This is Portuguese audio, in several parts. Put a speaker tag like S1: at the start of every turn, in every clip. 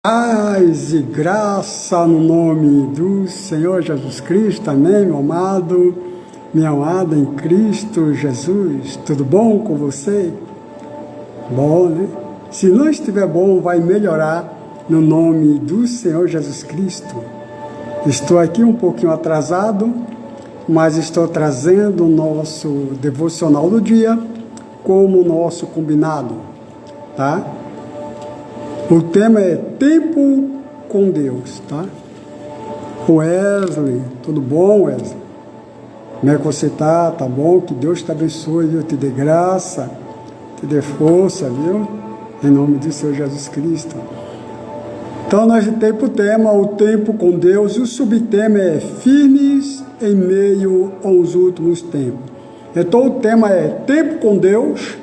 S1: Paz e graça no nome do Senhor Jesus Cristo, amém, meu amado, minha amada em Cristo Jesus. Tudo bom com você? Bom, né? Se não estiver bom, vai melhorar no nome do Senhor Jesus Cristo. Estou aqui um pouquinho atrasado, mas estou trazendo o nosso devocional do dia como o nosso combinado, tá? O tema é Tempo com Deus, tá? Wesley, tudo bom, Wesley? Como é que você tá? Tá bom? Que Deus te abençoe, viu? Te dê graça, te dê força, viu? Em nome do Senhor Jesus Cristo. Então, nós temos o tema, o tempo com Deus, e o subtema é firmes em meio aos últimos tempos. Então, o tema é tempo com Deus,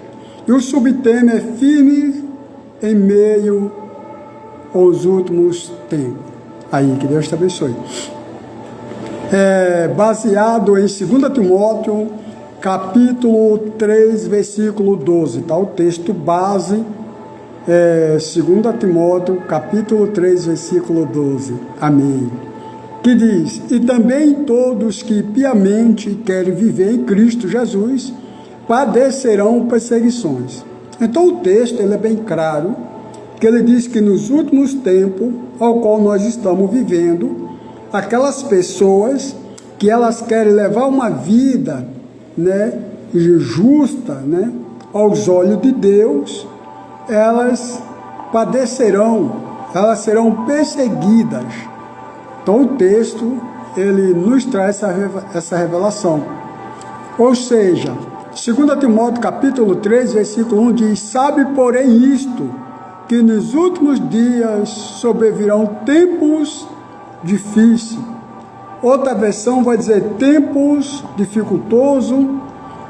S1: e o subtema é firmes em meio aos últimos tempos. Aí, que Deus te abençoe. Baseado em 2 Timóteo, capítulo 3, versículo 12, tá? O texto base é 2 Timóteo, capítulo 3, versículo 12. Amém. Que diz: e também todos que piamente querem viver em Cristo Jesus padecerão perseguições. Então o texto ele é bem claro, que ele diz que nos últimos tempos, ao qual nós estamos vivendo, aquelas pessoas que elas querem levar uma vida, né, justa, né, aos olhos de Deus, elas padecerão, elas serão perseguidas. Então o texto ele nos traz essa revelação. Ou seja, 2 Timóteo capítulo 3, versículo 1 diz: sabe, porém, isto, que nos últimos dias sobrevirão tempos difíceis. Outra versão vai dizer tempos dificultosos,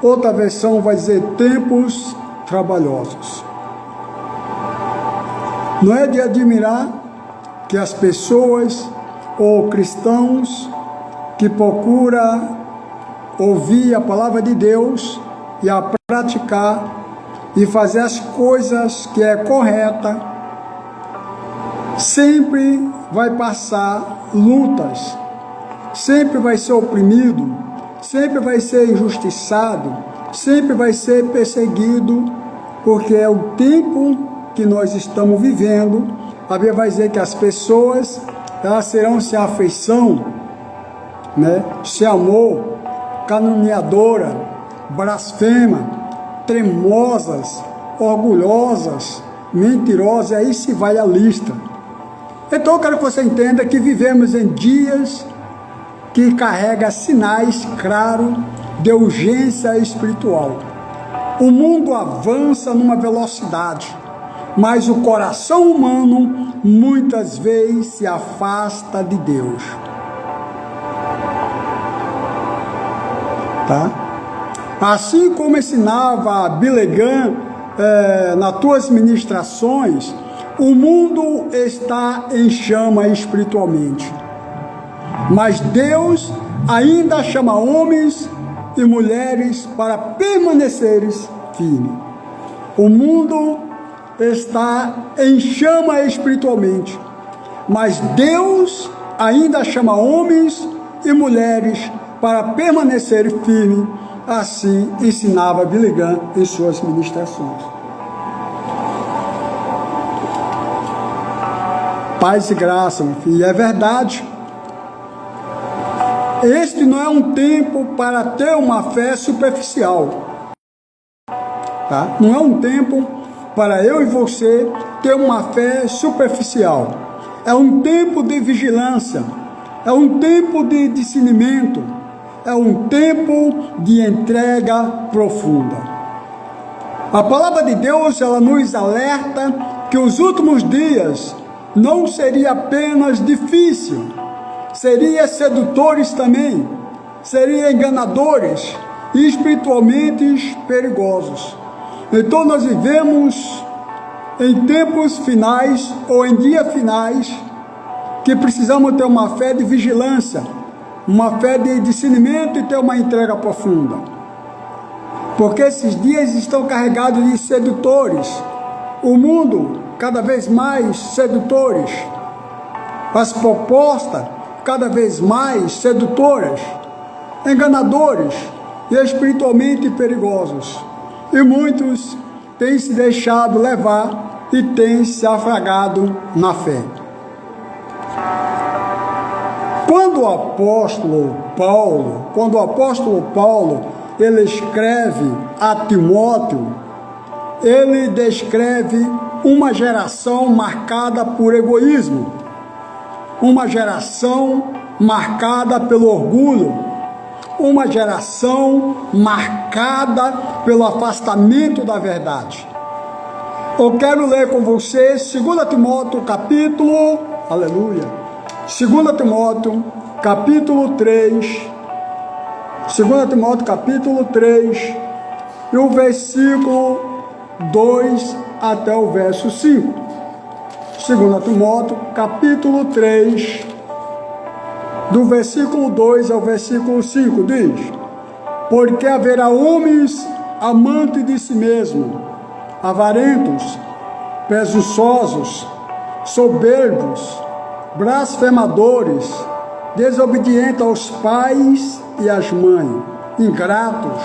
S1: outra versão vai dizer tempos trabalhosos. Não é de admirar que as pessoas ou cristãos que procuram ouvir a palavra de Deus e a praticar e fazer as coisas que é correta, sempre vai passar lutas, sempre vai ser oprimido, sempre vai ser injustiçado, sempre vai ser perseguido, porque é o tempo que nós estamos vivendo. A Bíblia vai dizer que as pessoas elas serão sem afeição, né, sem amor, caluniadora, blasfema, tremosas, orgulhosas, mentirosas, e aí se vai a lista. Então eu quero que você entenda que vivemos em dias que carrega sinais claros de urgência espiritual. O mundo avança numa velocidade, mas o coração humano muitas vezes se afasta de Deus. Tá? Assim como ensinava Billy Graham nas tuas ministrações, o mundo está em chama espiritualmente, mas Deus ainda chama homens e mulheres para permanecerem firmes. O mundo está em chama espiritualmente, mas Deus ainda chama homens e mulheres para permanecer firme. Assim ensinava Billy Graham em suas ministrações. Paz e graça, meu filho, é verdade. Este não é um tempo para ter uma fé superficial, tá? Não é um tempo para eu e você ter uma fé superficial. É um tempo de vigilância, é um tempo de discernimento, é um tempo de entrega profunda. A palavra de Deus, ela nos alerta que os últimos dias não seria apenas difícil, seria sedutores também, seria enganadores e espiritualmente perigosos. Então nós vivemos em tempos finais ou em dias finais que precisamos ter uma fé de vigilância, uma fé de discernimento e ter uma entrega profunda. Porque esses dias estão carregados de sedutores. O mundo cada vez mais sedutores, as propostas cada vez mais sedutoras, enganadores e espiritualmente perigosos. E muitos têm se deixado levar e têm se afogado na fé. Quando o apóstolo Paulo, ele escreve a Timóteo, ele descreve uma geração marcada por egoísmo, uma geração marcada pelo orgulho, uma geração marcada pelo afastamento da verdade. Eu quero ler com você 2 Timóteo capítulo, aleluia, 2 Timóteo capítulo 3, 2 Timóteo capítulo 3, e o versículo 2 até o verso 5. 2 Timóteo capítulo 3, do versículo 2 ao versículo 5, diz: porque haverá homens amantes de si mesmo, avarentos, presunçosos, soberbos, blasfemadores, desobedientes aos pais e às mães, ingratos,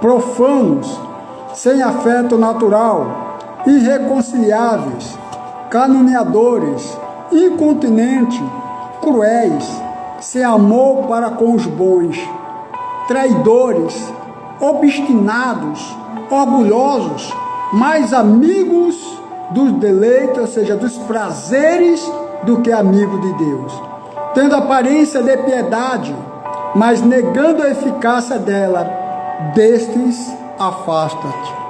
S1: profanos, sem afeto natural, irreconciliáveis, caluniadores, incontinentes, cruéis, sem amor para com os bons, traidores, obstinados, orgulhosos, mais amigos dos deleites, ou seja, dos prazeres, do que amigos de Deus, tendo aparência de piedade, mas negando a eficácia dela, destes afasta-te.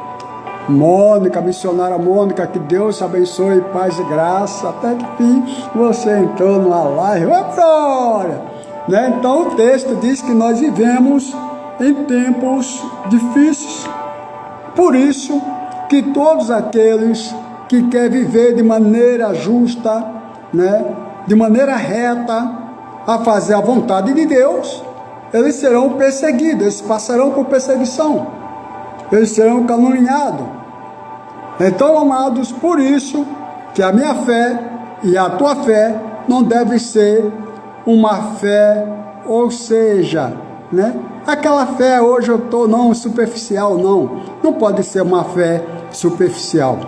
S1: Mônica, missionária Mônica, que Deus abençoe, paz e graça, até que fim você entrou numa live, glória, né? Então o texto diz que nós vivemos em tempos difíceis, por isso que todos aqueles que querem viver de maneira justa, né, de maneira reta, a fazer a vontade de Deus, eles serão perseguidos, eles passarão por perseguição, eles serão caluniados. Então, amados, por isso que a minha fé e a tua fé não deve ser uma fé, ou seja, né, aquela fé hoje eu estou, não, superficial, não pode ser uma fé superficial.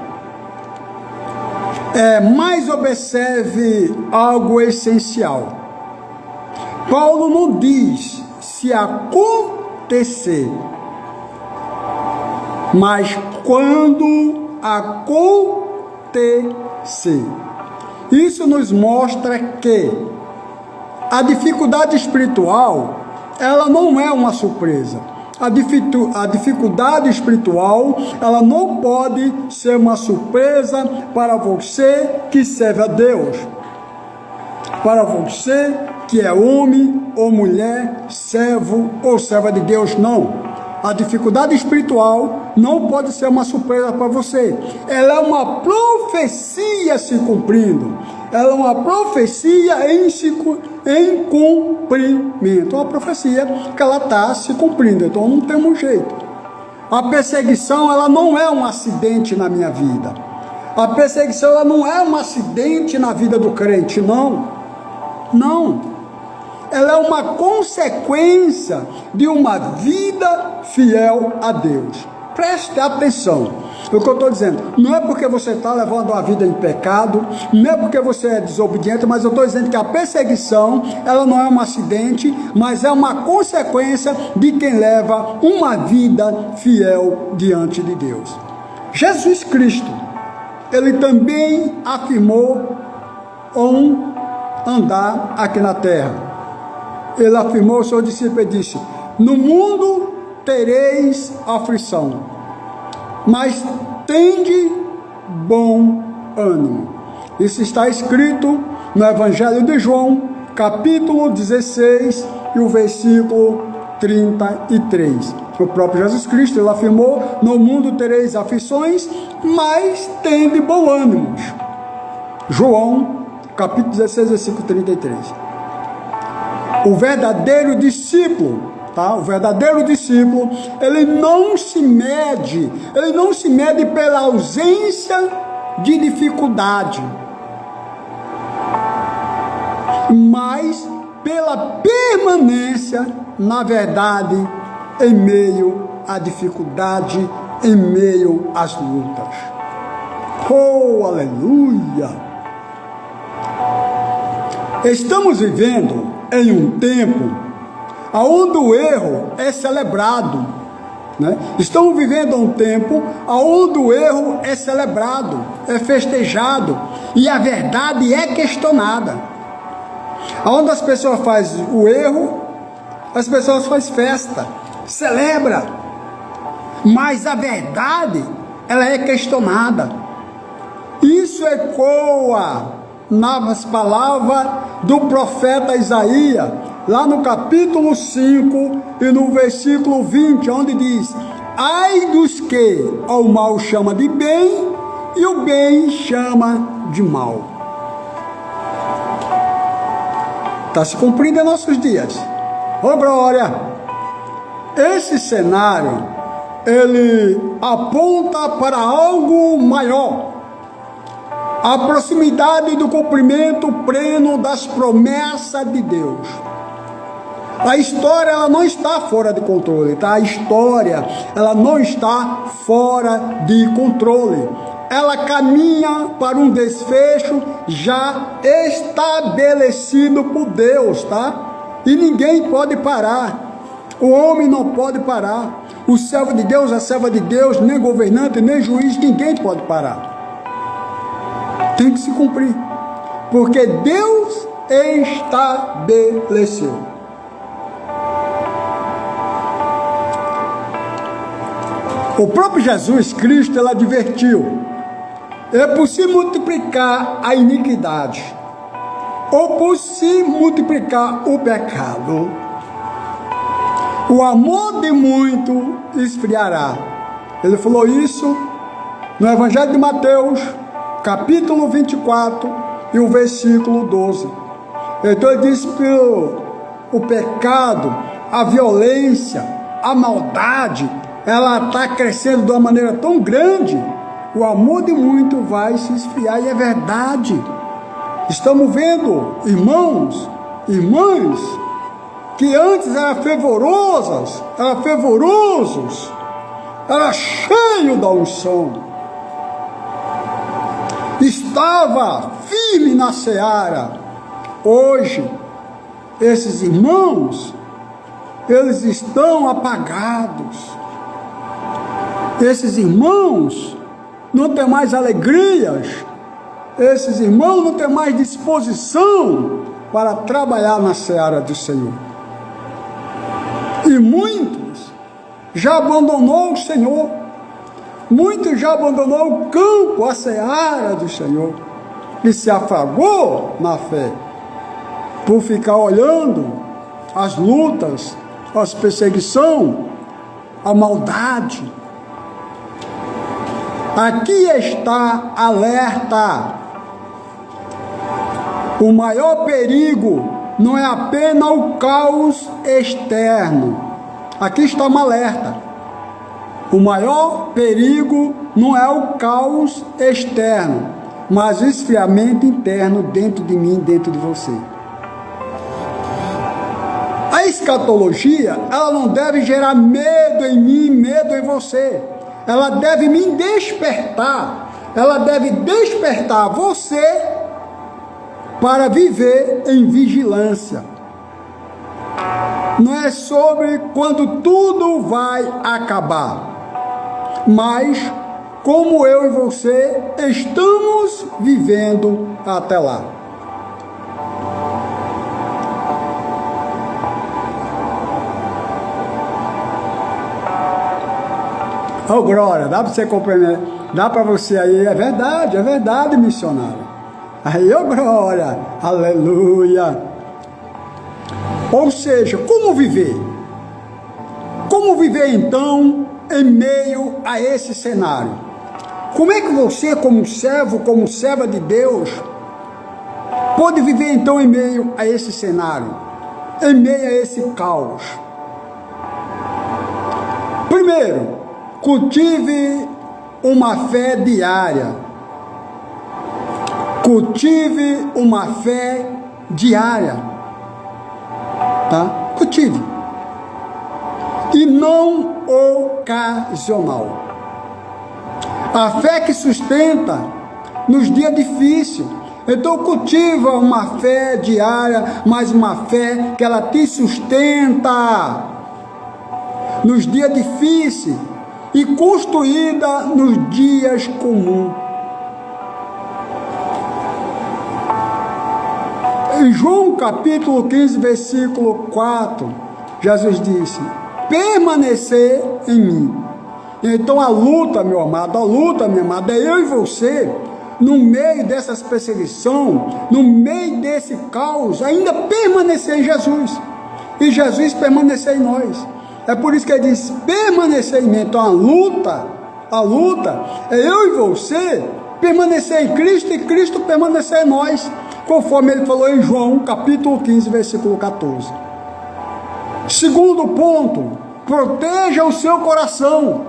S1: Mas observe algo essencial. Paulo não diz se acontecer, mas quando acontecer. Isso nos mostra que a dificuldade espiritual, ela não é uma surpresa. A dificuldade espiritual, ela não pode ser uma surpresa para você que serve a Deus, para você que é homem ou mulher, servo ou serva de Deus, não. A dificuldade espiritual não pode ser uma surpresa para você. Ela é uma profecia se cumprindo. Ela é uma profecia em cumprimento. É uma profecia que ela está se cumprindo. Então não temos jeito. A perseguição, ela não é um acidente na minha vida. A perseguição, ela não é um acidente na vida do crente, não. Não. Ela é uma consequência de uma vida fiel a Deus. Preste atenção. O que eu estou dizendo, não é porque você está levando uma vida em pecado, não é porque você é desobediente, mas eu estou dizendo que a perseguição, ela não é um acidente, mas é uma consequência de quem leva uma vida fiel diante de Deus. Jesus Cristo, ele também afirmou andar aqui na terra. Ele afirmou ao seu discípulo e disse: no mundo tereis aflição, mas tende bom ânimo. Isso está escrito no Evangelho de João, capítulo 16, e o versículo 33. O próprio Jesus Cristo, ele afirmou: no mundo tereis aflições, mas tende bom ânimo. João, capítulo 16, versículo 33. O verdadeiro discípulo, tá? O verdadeiro discípulo, ele não se mede pela ausência de dificuldade, mas pela permanência na verdade em meio à dificuldade, em meio às lutas. Oh, aleluia! Estamos vivendo em um tempo onde o erro é celebrado, né? Estamos vivendo um tempo onde o erro é celebrado, é festejado e a verdade é questionada. Onde as pessoas fazem o erro, as pessoas fazem festa, celebra, mas a verdade ela é questionada. Isso ecoa nas palavras do profeta Isaías, lá no capítulo 5 e no versículo 20, onde diz: ai dos que ao mal chama de bem e o bem chama de mal. Está se cumprindo em nossos dias. Oh, glória! Esse cenário, ele aponta para algo maior. A proximidade do cumprimento pleno das promessas de Deus. A história, ela não está fora de controle, tá? A história, ela não está fora de controle. Ela caminha para um desfecho já estabelecido por Deus, tá? E ninguém pode parar. O homem não pode parar. O servo de Deus, a serva de Deus, nem governante, nem juiz, ninguém pode parar. Tem que se cumprir, porque Deus estabeleceu. O próprio Jesus Cristo, ele advertiu: é por se multiplicar a iniquidade, ou por se multiplicar o pecado, o amor de muito esfriará. Ele falou isso no Evangelho de Mateus, capítulo 24 e o versículo 12. Então ele diz que o pecado, a violência, a maldade, ela está crescendo de uma maneira tão grande, o amor de muito vai se esfriar, e é verdade. Estamos vendo irmãos, irmãs, que antes eram fervorosos, era cheio da unção, estava firme na seara. Hoje, esses irmãos, eles estão apagados. Esses irmãos não têm mais alegrias. Esses irmãos não têm mais disposição para trabalhar na seara do Senhor. E muitos já abandonou o Senhor. Muitos já abandonou o campo, a seara do Senhor, e se afagou na fé, por ficar olhando as lutas, as perseguições, a maldade. Aqui está alerta. O maior perigo não é apenas o caos externo. Aqui está um alerta. O maior perigo não é o caos externo, mas o esfriamento interno dentro de mim, dentro de você. A escatologia, ela não deve gerar medo em mim, medo em você. Ela deve me despertar. Ela deve despertar você para viver em vigilância. Não é sobre quando tudo vai acabar, mas como eu e você estamos vivendo até lá. Oh, glória, dá para você compreender? Dá para você aí, é verdade, missionário. Aí, oh, glória, aleluia. Ou seja, como viver? Como viver então em meio a esse cenário? Como é que você, como servo, como serva de Deus, pode viver então em meio a esse cenário, em meio a esse caos? Primeiro, cultive uma fé diária. Cultive uma fé diária, tá? Cultive. E não ocasional. A fé que sustenta nos dias difíceis. Então cultiva uma fé diária, mas uma fé que ela te sustenta nos dias difíceis e construída nos dias comuns. Em João capítulo 15, versículo 4, Jesus disse: permanecer em mim. Então a luta, meu amado, a luta, minha amada, é eu e você, no meio dessas perseguições, no meio desse caos, ainda permanecer em Jesus. E Jesus permanecer em nós. É por isso que ele diz, permanecer em mim. Então a luta é eu e você permanecer em Cristo e Cristo permanecer em nós, conforme ele falou em João capítulo 15, versículo 14. Segundo ponto, proteja o seu coração,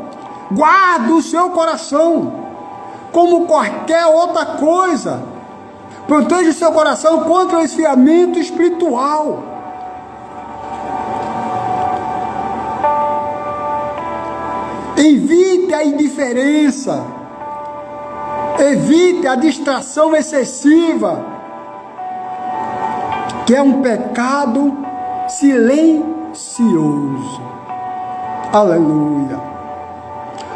S1: guarde o seu coração, como qualquer outra coisa. Proteja o seu coração contra o esfriamento espiritual. Evite a indiferença, evite a distração excessiva, que é um pecado silencioso. Aleluia.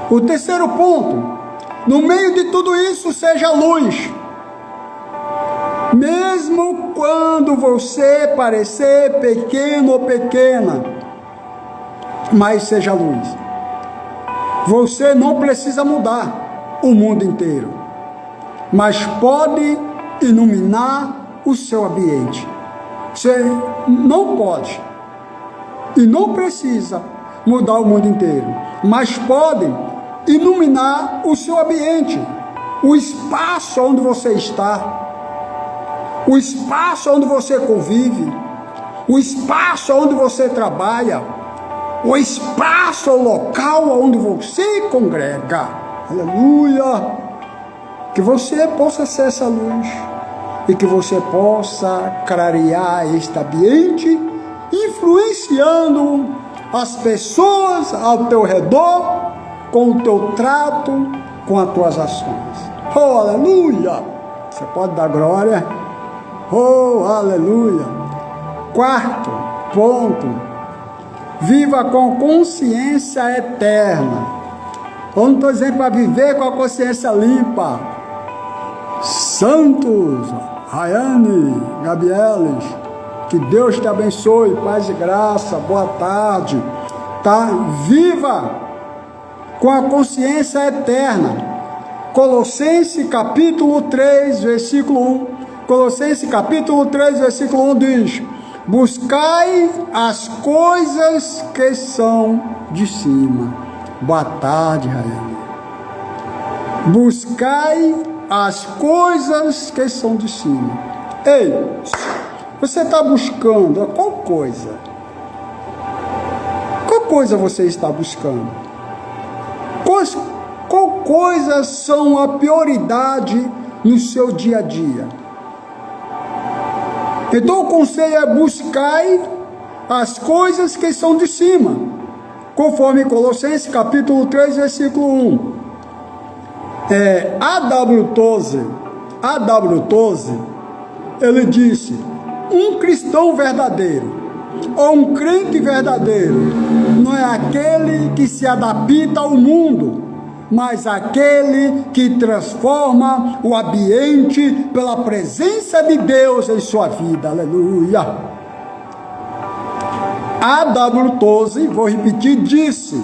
S1: O terceiro ponto, no meio de tudo isso, seja luz. Mesmo quando você parecer pequeno ou pequena, mas seja luz. Você não precisa mudar o mundo inteiro, mas pode iluminar o seu ambiente. Você não pode e não precisa mudar o mundo inteiro, mas pode iluminar o seu ambiente, o espaço onde você está, o espaço onde você convive, o espaço onde você trabalha, o espaço, o local onde você congrega. Aleluia! Que você possa ser essa luz e que você possa clarear este ambiente, influenciando as pessoas ao teu redor com o teu trato, com as tuas ações. Oh, aleluia! Você pode dar glória? Oh, aleluia! Quarto ponto, viva com consciência eterna. Eu não estou dizendo para viver com a consciência limpa. Santos, Rayane, Gabieles, que Deus te abençoe, paz e graça, boa tarde, tá? Viva com a consciência eterna. Colossenses capítulo 3, versículo 1. Colossenses capítulo 3, versículo 1 diz: buscai as coisas que são de cima. Boa tarde, Rayane. Buscai as coisas que são de cima. Ei, você está buscando qual coisa? Qual coisa você está buscando? Qual coisas são a prioridade no seu dia a dia? Então o conselho é buscar as coisas que são de cima, conforme Colossenses capítulo 3, versículo 1. A.W. Tozer, ele disse: um cristão verdadeiro, ou um crente verdadeiro, não é aquele que se adapta ao mundo, mas aquele que transforma o ambiente pela presença de Deus em sua vida. Aleluia. A.W. Tozer, vou repetir, disse: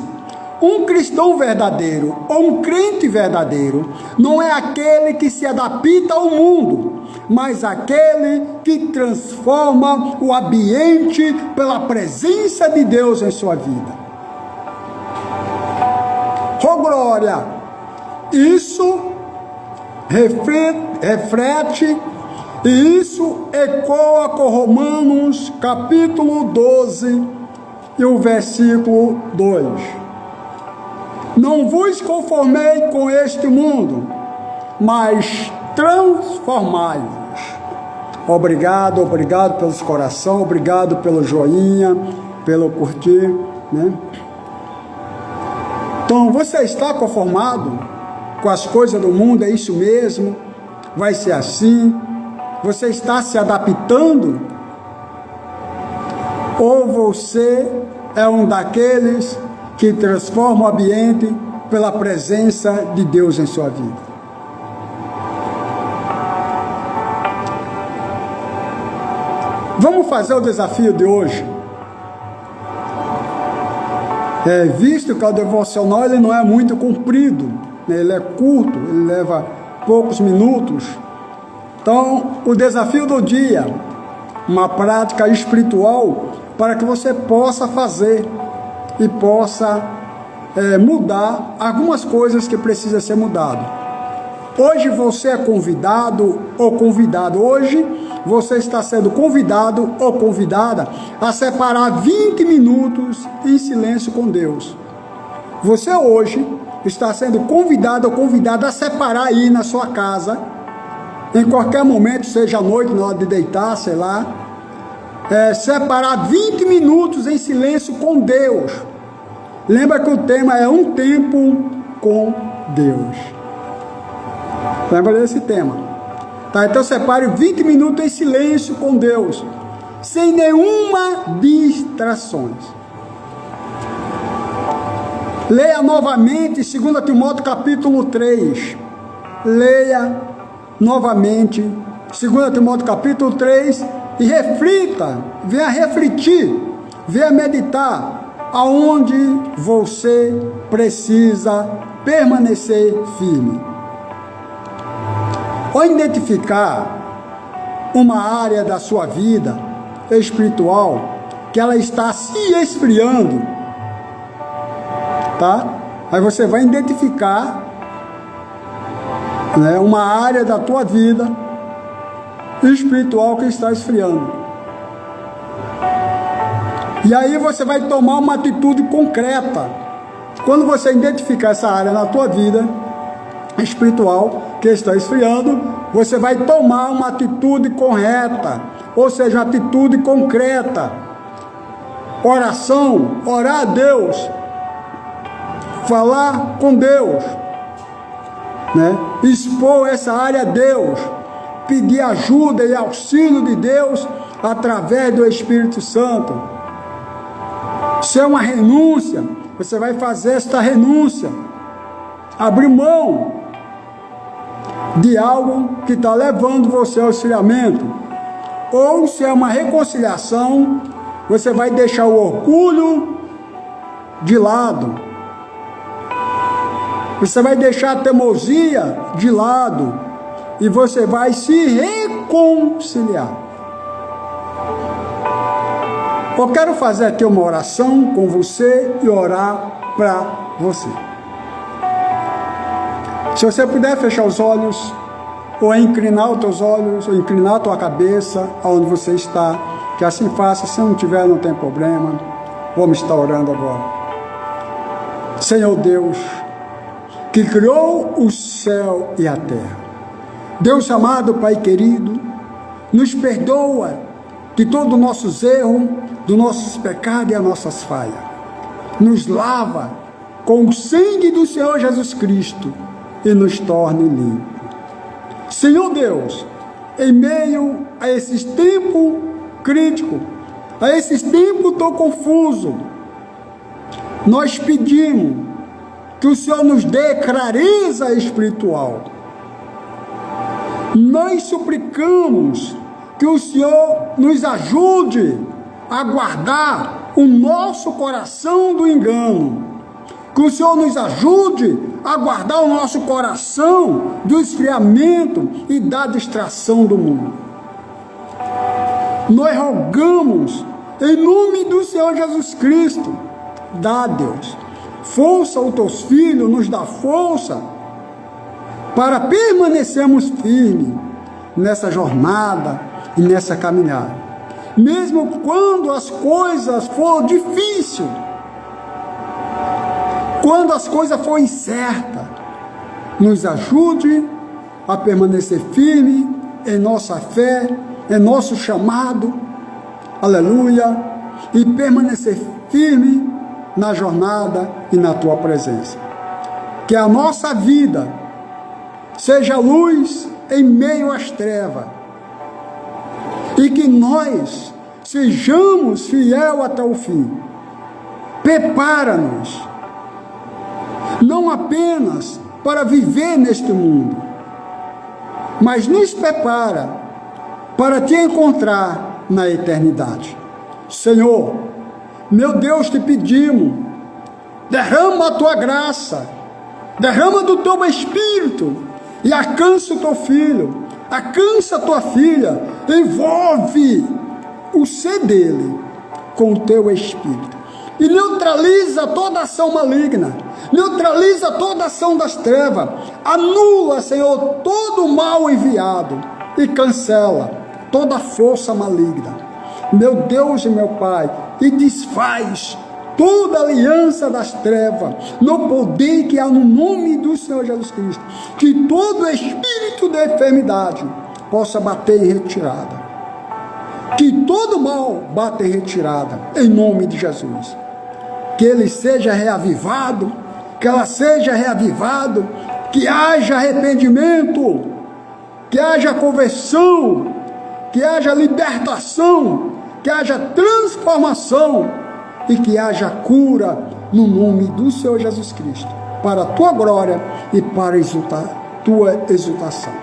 S1: um cristão verdadeiro ou um crente verdadeiro não é aquele que se adapta ao mundo, mas aquele que transforma o ambiente pela presença de Deus em sua vida. Oh glória! Isso reflete e isso ecoa com Romanos capítulo 12 e o versículo 2. Não vos conformei com este mundo, mas transformai-vos. Obrigado, obrigado pelos corações, obrigado pelo joinha, pelo curtir, né? Então, você está conformado com as coisas do mundo? É isso mesmo? Vai ser assim? Você está se adaptando? Ou você é um daqueles que transforma o ambiente pela presença de Deus em sua vida? Vamos fazer o desafio de hoje. Visto que o devocional ele não é muito comprido, né? Ele é curto, ele leva poucos minutos. Então, o desafio do dia, uma prática espiritual para que você possa fazer e possa mudar algumas coisas que precisam ser mudadas. Hoje você é convidado ou convidado. Hoje você está sendo convidado ou convidada a separar 20 minutos em silêncio com Deus. Você hoje está sendo convidado ou convidada a separar aí na sua casa, em qualquer momento, seja à noite, na hora de deitar, sei lá, separar 20 minutos em silêncio com Deus. Lembra que o tema é um tempo com Deus. Lembra desse tema? Tá, então separe 20 minutos em silêncio com Deus, sem nenhuma distrações. Leia novamente 2 Timóteo capítulo 3. Leia novamente 2 Timóteo capítulo 3 e reflita, venha refletir, venha meditar aonde você precisa permanecer firme. Ao identificar uma área da sua vida espiritual que ela está se esfriando, tá? Aí você vai identificar, né, uma área da tua vida espiritual que está esfriando. E aí você vai tomar uma atitude concreta. Quando você identificar essa área na tua vida espiritual que está esfriando, você vai tomar uma atitude correta, ou seja, uma atitude concreta. Oração, orar a Deus, falar com Deus, né? Expor essa área a Deus, pedir ajuda e auxílio de Deus através do Espírito Santo. Se é uma renúncia, você vai fazer esta renúncia, abrir mão de algo que está levando você ao esfriamento. Ou se é uma reconciliação, você vai deixar o orgulho de lado, você vai deixar a teimosia de lado e você vai se reconciliar. Eu quero fazer aqui uma oração com você e orar para você. Se você puder fechar os olhos, ou inclinar os teus olhos, ou inclinar a tua cabeça aonde você está, que assim faça. Se não tiver, não tem problema. Vamos estar orando agora. Senhor Deus, que criou o céu e a terra, Deus amado, Pai querido, nos perdoa de todos os nossos erros, dos nossos pecados e as nossas falhas. Nos lava com o sangue do Senhor Jesus Cristo e nos torne limpos. Senhor Deus, em meio a esses tempos críticos, a esses tempos tão confusos, nós pedimos que o Senhor nos dê clareza espiritual. Nós suplicamos que o Senhor nos ajude a guardar o nosso coração do engano. Que o Senhor nos ajude a guardar o nosso coração do esfriamento e da distração do mundo. Nós rogamos, em nome do Senhor Jesus Cristo, dá, Deus, força aos teus filhos, nos dá força para permanecermos firmes nessa jornada e nessa caminhada. Mesmo quando as coisas forem difíceis, quando as coisas forem incertas, nos ajude a permanecer firme em nossa fé, em nosso chamado, aleluia, e permanecer firme na jornada e na tua presença. Que a nossa vida seja luz em meio às trevas, e que nós sejamos fiel até o fim. Prepara-nos, não apenas para viver neste mundo, mas nos prepara para te encontrar na eternidade. Senhor, meu Deus, te pedimos, derrama a tua graça, derrama do teu Espírito e alcança o teu filho, alcança a tua filha, envolve o ser dele com o teu Espírito e neutraliza toda ação maligna, neutraliza toda ação das trevas, anula, Senhor, todo o mal enviado e cancela toda força maligna, meu Deus e meu Pai, e desfaz toda aliança das trevas, no poder que há no nome do Senhor Jesus Cristo, que todo espírito de enfermidade possa bater em retirada, que todo mal bata em retirada, em nome de Jesus, que ele seja reavivado, que ela seja reavivado, que haja arrependimento, que haja conversão, que haja libertação, que haja transformação e que haja cura no nome do Senhor Jesus Cristo, para a tua glória e para a tua exultação.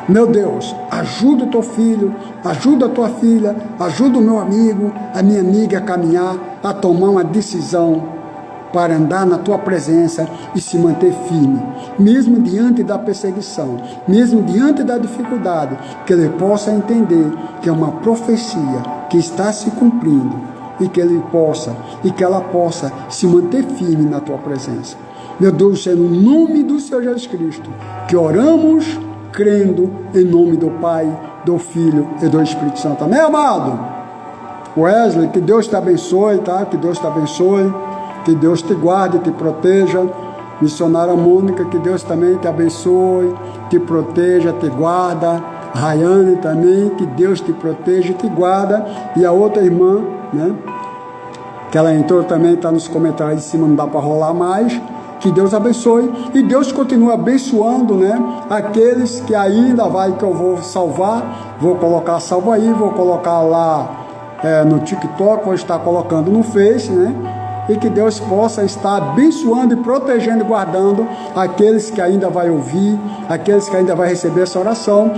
S1: Meu Deus, ajuda o teu filho, ajuda a tua filha, ajuda o meu amigo, a minha amiga a caminhar, a tomar uma decisão para andar na tua presença e se manter firme, mesmo diante da perseguição, mesmo diante da dificuldade, que ele possa entender que é uma profecia que está se cumprindo e que ele possa, e que ela possa se manter firme na tua presença. Meu Deus, é no nome do Senhor Jesus Cristo que oramos, crendo em nome do Pai, do Filho e do Espírito Santo. Amém, amado? Wesley, que Deus te abençoe, tá? Que Deus te abençoe, que Deus te guarde, te proteja. Missionária Mônica, que Deus também te abençoe, te proteja, te guarda. Rayane também, que Deus te proteja e te guarda. E a outra irmã, né, que ela entrou também, está nos comentários de cima, não dá para rolar mais. Que Deus abençoe e Deus continua abençoando, né, aqueles que ainda vai, que eu vou salvar, vou colocar salvo aí, vou colocar lá no TikTok, vou estar colocando no Face, né, e que Deus possa estar abençoando e protegendo e guardando aqueles que ainda vai ouvir, aqueles que ainda vai receber essa oração.